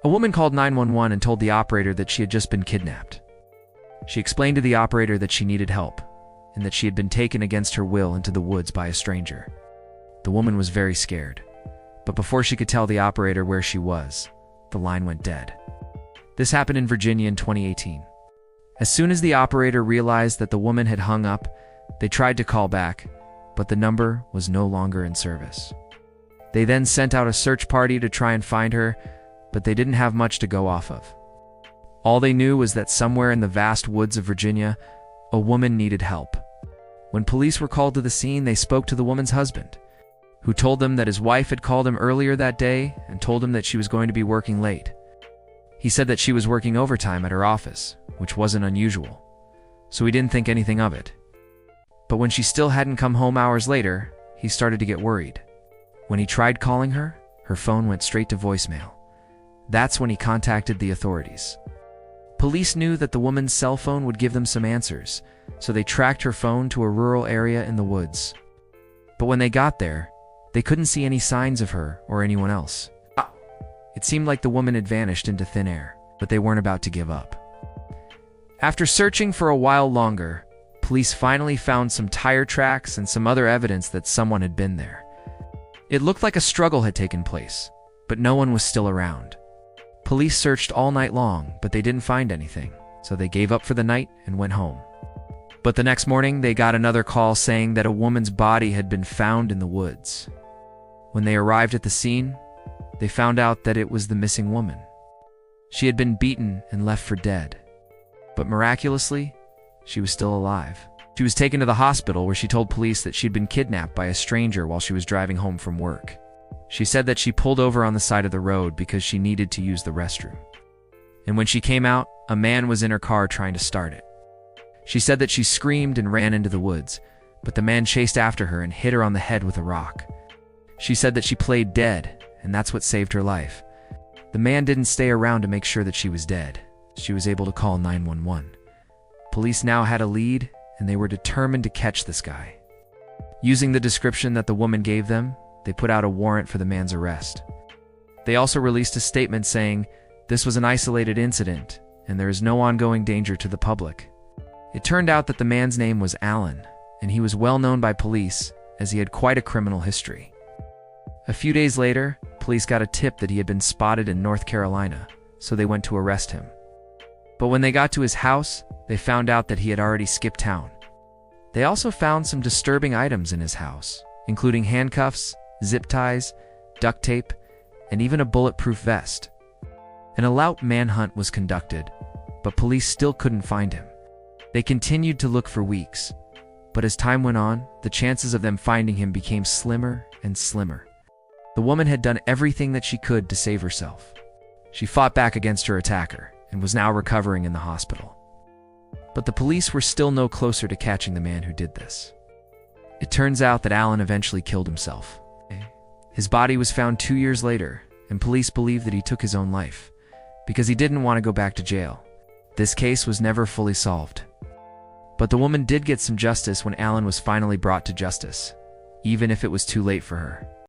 A woman called 911 and told the operator that she had just been kidnapped. She explained to the operator that she needed help and that she had been taken against her will into the woods by a stranger. The woman was very scared, but before she could tell the operator where she was, the line went dead. This happened in Virginia in 2018. As soon as the operator realized that the woman had hung up, they tried to call back, but the number was no longer in service. They then sent out a search party to try and find her, but they didn't have much to go off of. All they knew was that somewhere in the vast woods of Virginia, a woman needed help. When police were called to the scene, they spoke to the woman's husband, who told them that his wife had called him earlier that day and told him that she was going to be working late. He said that she was working overtime at her office, which wasn't unusual, so he didn't think anything of it. But when she still hadn't come home hours later, he started to get worried. When he tried calling her, her phone went straight to voicemail. That's when he contacted the authorities. Police knew that the woman's cell phone would give them some answers, so they tracked her phone to a rural area in the woods. But when they got there, they couldn't see any signs of her or anyone else. It seemed like the woman had vanished into thin air, but they weren't about to give up. After searching for a while longer, police finally found some tire tracks and some other evidence that someone had been there. It looked like a struggle had taken place, but no one was still around. Police searched all night long, but they didn't find anything, so they gave up for the night and went home. But the next morning, they got another call saying that a woman's body had been found in the woods. When they arrived at the scene, they found out that it was the missing woman. She had been beaten and left for dead. But miraculously, she was still alive. She was taken to the hospital where she told police that she'd been kidnapped by a stranger while she was driving home from work. She said that she pulled over on the side of the road because she needed to use the restroom. And when she came out, a man was in her car trying to start it. She said that she screamed and ran into the woods, but the man chased after her and hit her on the head with a rock. She said that she played dead, and that's what saved her life. The man didn't stay around to make sure that she was dead. She was able to call 911. Police now had a lead, and they were determined to catch this guy. Using the description that the woman gave them, they put out a warrant for the man's arrest. They also released a statement saying, "This was an isolated incident, and there is no ongoing danger to the public." It turned out that the man's name was Alan, and he was well known by police as he had quite a criminal history. A few days later, police got a tip that he had been spotted in North Carolina, so they went to arrest him. But when they got to his house, they found out that he had already skipped town. They also found some disturbing items in his house, including handcuffs, zip ties, duct tape, and even a bulletproof vest. An all-out manhunt was conducted, but police still couldn't find him. They continued to look for weeks, but as time went on, the chances of them finding him became slimmer and slimmer. The woman had done everything that she could to save herself. She fought back against her attacker and was now recovering in the hospital. But the police were still no closer to catching the man who did this. It turns out that Alan eventually killed himself. His body was found 2 years later, and police believe that he took his own life because he didn't want to go back to jail. This case was never fully solved. But the woman did get some justice when Alan was finally brought to justice, even if it was too late for her.